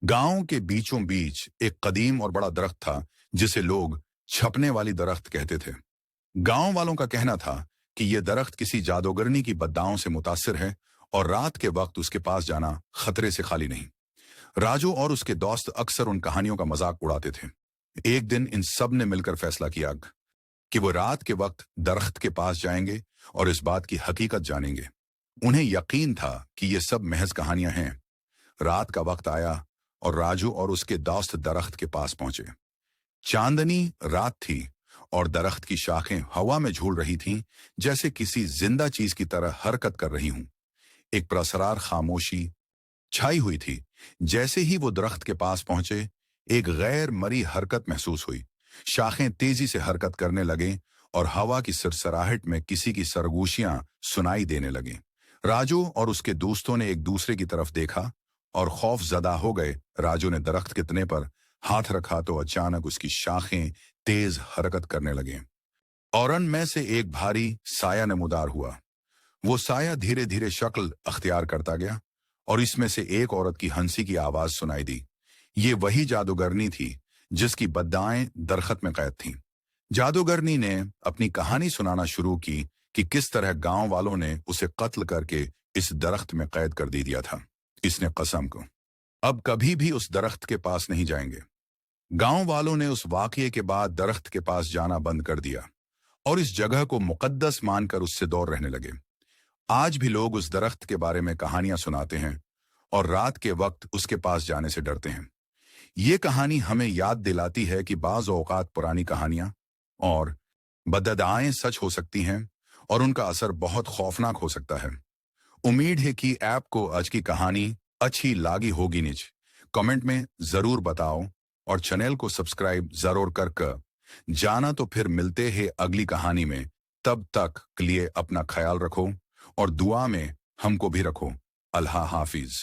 गांव के बीचों बीच एक कदीम और बड़ा दरख्त था जिसे लोग छपने वाली दरख्त कहते थे। गांव वालों का कहना था कि यह दरख्त किसी जादूगरनी की बद्दाओं से मुतासिर है और रात के वक्त उसके पास जाना खतरे से खाली नहीं। राजू और उसके दोस्त अक्सर उन कहानियों का मजाक उड़ाते थे। एक दिन इन सब ने मिलकर फैसला किया कि वो रात के वक्त दरख्त के पास जाएंगे और इस बात की हकीकत जानेंगे। उन्हें यकीन था कि ये सब महज कहानियां हैं। रात का वक्त आया और राजू और उसके दोस्त दरख्त के पास पहुंचे। चांदनी रात थी और दरख्त की शाखें हवा में झूल रही थीं, जैसे किसी जिंदा चीज की तरह हरकत कर रही हूं। एक प्रसरार खामोशी छाई हुई थी। जैसे ही वो दरख्त के पास पहुंचे, एक गैर मरी हरकत महसूस हुई। शाखें तेजी से हरकत करने लगे और हवा की सरसराहट में किसी की सरगोशियां सुनाई देने लगे। राजू और उसके दोस्तों ने एक दूसरे की तरफ देखा और खौफ जदा हो गए। राजू ने दरख्त के तने पर हाथ रखा तो अचानक उसकी शाखें तेज हरकत करने लगे और उनमें से एक भारी साया नमूदार हुआ। वो साया धीरे धीरे शक्ल अख्तियार करता गया और इसमें से एक औरत की हंसी की आवाज सुनाई दी। ये वही जादूगरनी थी जिसकी बद्दाएं दरख्त में कैद थीं। जादूगरनी ने अपनी कहानी सुनाना शुरू की कि किस तरह गांव वालों ने उसे कत्ल करके इस दरख्त में कैद कर दिया था। इसने कसम को अब कभी भी उस दरख्त के पास नहीं जाएंगे। गांव वालों ने उस वाकये के बाद दरख्त के पास जाना बंद कर दिया और इस जगह को मुकद्दस मानकर उससे दूर रहने लगे। आज भी लोग उस दरख्त के बारे में कहानियां सुनाते हैं और रात के वक्त उसके पास जाने से डरते हैं। ये कहानी हमें याद दिलाती है कि बाज़ औक़ात पुरानी कहानियां और बदअदाएं सच हो सकती हैं और उनका असर बहुत खौफनाक हो सकता है। उम्मीद है कि आपको आज की कहानी अच्छी लगी होगी। निज कमेंट में जरूर बताओ और चैनल को सब्सक्राइब जरूर कर जाना। तो फिर मिलते हैं अगली कहानी में। तब तक के लिए अपना ख्याल रखो और दुआ में हमको भी रखो। अल्लाह हाफिज।